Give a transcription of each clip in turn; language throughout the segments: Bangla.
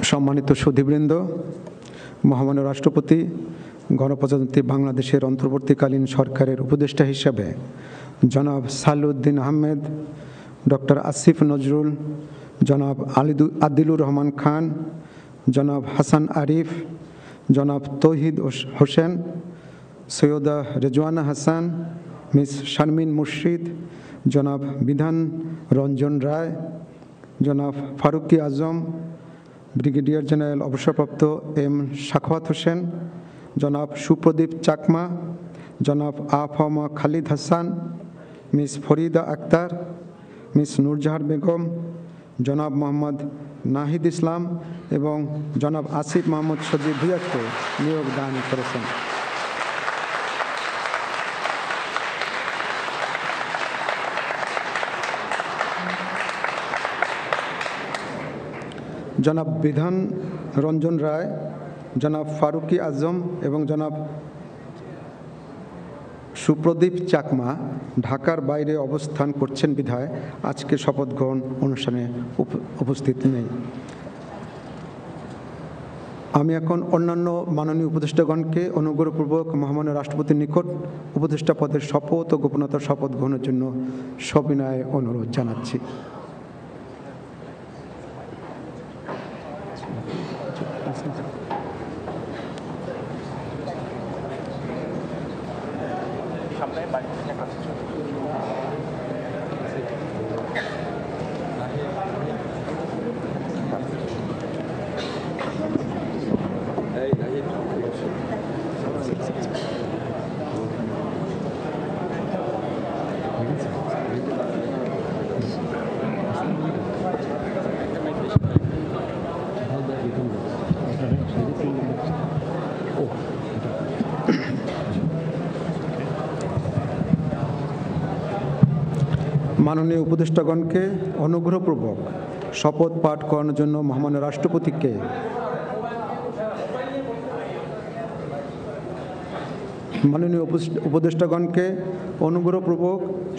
সম্মানিত সুধীবৃন্দ, মহামান্য রাষ্ট্রপতি গণপ্রজাতন্ত্রী বাংলাদেশের অন্তর্বর্তীকালীন সরকারের উপদেষ্টা হিসাবে জনাব সালেউদ্দিন আহমেদ, ডক্টর আসিফ নজরুল, জনাব আদিলুর রহমান খান, জনাব হাসান আরিফ, জনাব তৌহিদ হোসেন, সৈয়দা রেজওয়ানা হাসান, মিস শারমিন মুর্শিদ, জনাব বিধান রঞ্জন রায়, জনাব ফারুকি আজম, ব্রিগেডিয়ার জেনারেল অবসরপ্রাপ্ত এম সাখাওয়াত হোসেন, জনাব সুপ্রদীপ চাকমা, জনাব আফামা খালিদ হাসান, মিস ফরিদা আক্তার, মিস নূরজাহার বেগম, জনাব মোহাম্মদ নাহিদ ইসলাম এবং জনাব আসিফ মোহাম্মদ সজিব ভুঁইয়াকে নিয়োগ দান করেছেন। জনাব বিধান রঞ্জন রায়, জনাব ফারুকি আজম এবং জনাব সুপ্রদীপ চাকমা ঢাকার বাইরে অবস্থান করছেন বিধায় আজকে শপথ গ্রহণ অনুষ্ঠানে উপস্থিত নেই। আমি এখন অন্যান্য মাননীয় উপদেষ্টাগণকে অনুগ্রহপূর্বক মহামান্য রাষ্ট্রপতির নিকট উপদেষ্টা পদের শপথ ও গোপনতার শপথ গ্রহণের জন্য সবিনয়ে অনুরোধ জানাচ্ছি। মাননীয় উপদেষ্টাগণকে অনুগ্রহপূর্বক শপথ পাঠ করানোর জন্য মহামান্য রাষ্ট্রপতিকে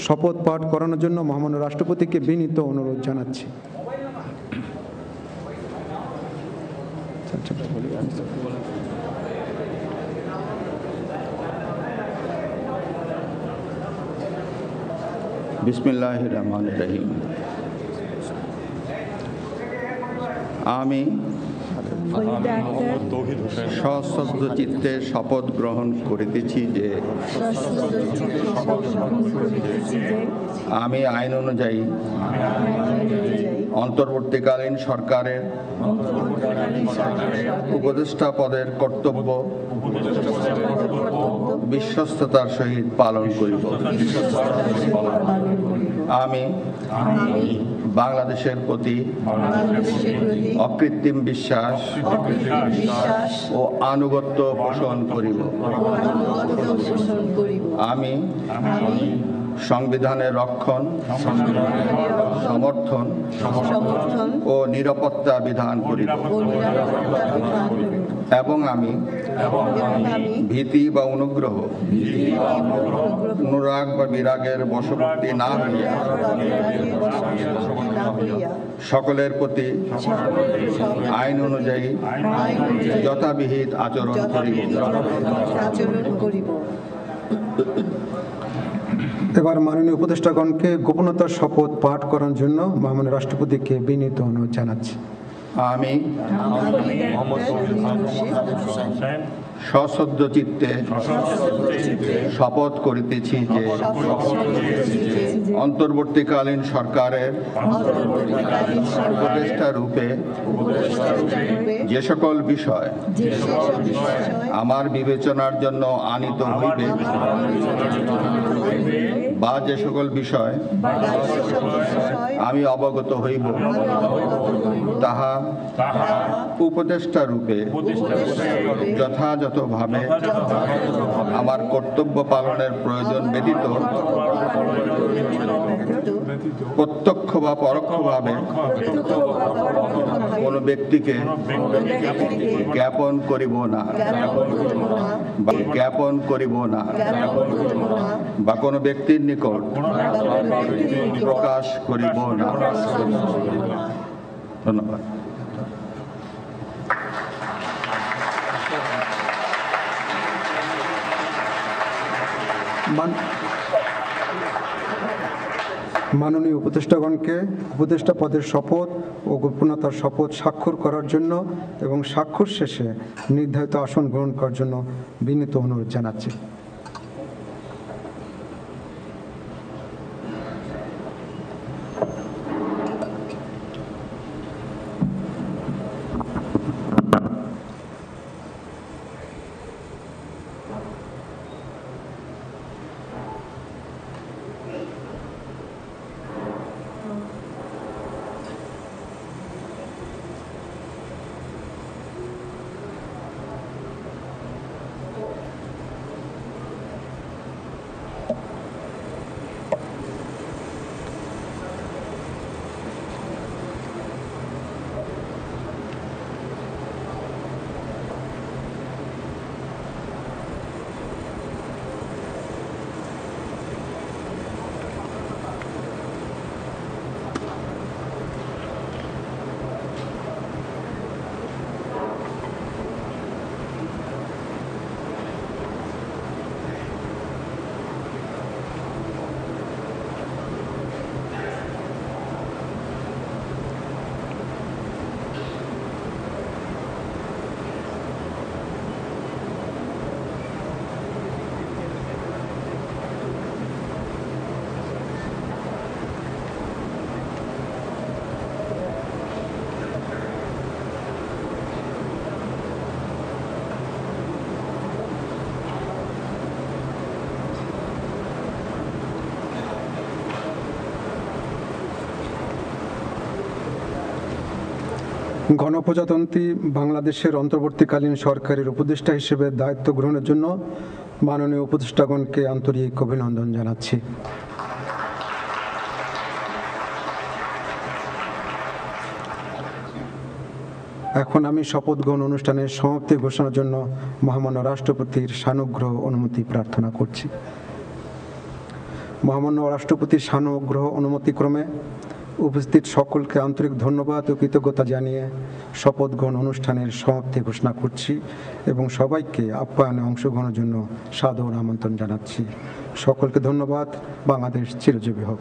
শপথ পাঠ করানোর জন্য মহামান্য রাষ্ট্রপতিকে বিনীত অনুরোধ জানাচ্ছি। বিসমিল্লাহির রহমানির রহিম। আমি সশ্রদ্ধ চিত্তে শপথ গ্রহণ করিতেছি যে আমি আইন অনুযায়ী অন্তর্বর্তীকালীন সরকারের উপদেষ্টা পদের কর্তব্য বিশ্বস্ততার সহিত পালন করিব। আমি বাংলাদেশের প্রতি অকৃত্রিম বিশ্বাস ও আনুগত্য পোষণ করিব। আমি সংবিধানের রক্ষণ, সমর্থন ও নিরাপত্তা বিধান করিব এবং আমি ভীতি বা অনুগ্রহ, অনুরাগ বা বিরাগের বশবর্তী না হইয়া সকলের প্রতি আইন অনুযায়ী যথাবিহিত আচরণ করিব। এবার মাননীয় উপদেষ্টাগণকে গোপনতার শপথ পাঠ করার জন্য মহামান্য রাষ্ট্রপতিকে বিনীত অনুরোধ জানাচ্ছি। আমি সশ্রদ্ধ চিত্তে শপথ করিতেছি যে অন্তর্বর্তীকালীন সরকারের উপদেষ্টা রূপে যে সকল বিষয় আমার বিবেচনার জন্য আনিত হইবে বা যে সকল বিষয় আমি অবগত হইব তাহা উপদেষ্টা রূপে যথাযথভাবে আমার কর্তব্য পালনের প্রয়োজন ব্যতীত প্রত্যক্ষ বা পরোক্ষভাবে কোনো ব্যক্তিকে জ্ঞাপন করিব না বা কোনো ব্যক্তির নিকট প্রকাশ করিব না। ধন্যবাদ। মাননীয় উপদেষ্টাগণকে উপদেষ্টা পদের শপথ ও গোপনীয়তার শপথ স্বাক্ষর করার জন্য এবং স্বাক্ষর শেষে নির্ধারিত আসন গ্রহণ করার জন্য বিনীত অনুরোধ জানাচ্ছি। গণপ্রজাতন্ত্রী বাংলাদেশের অন্তর্বর্তীকালীন সরকারের উপদেষ্টা হিসেবে দায়িত্ব গ্রহণের জন্য মাননীয় উপদেষ্টাগণকে আন্তরিক অভিনন্দন জানাচ্ছি। এখন আমি শপথ গ্রহণ অনুষ্ঠানের সমাপ্তি ঘোষণার জন্য মহামান্য রাষ্ট্রপতির সানুগ্রহ অনুমতি প্রার্থনা করছি। মহামান্য রাষ্ট্রপতির সানুগ্রহ অনুমতিক্রমে উপস্থিত সকলকে আন্তরিক ধন্যবাদ ও কৃতজ্ঞতা জানিয়ে শপথ গ্রহণ অনুষ্ঠানের সমাপ্তি ঘোষণা করছি এবং সবাইকে আপ্যায়নে অংশগ্রহণের জন্য সাদর আমন্ত্রণ জানাচ্ছি। সকলকে ধন্যবাদ। বাংলাদেশ চিরজীবী হোক।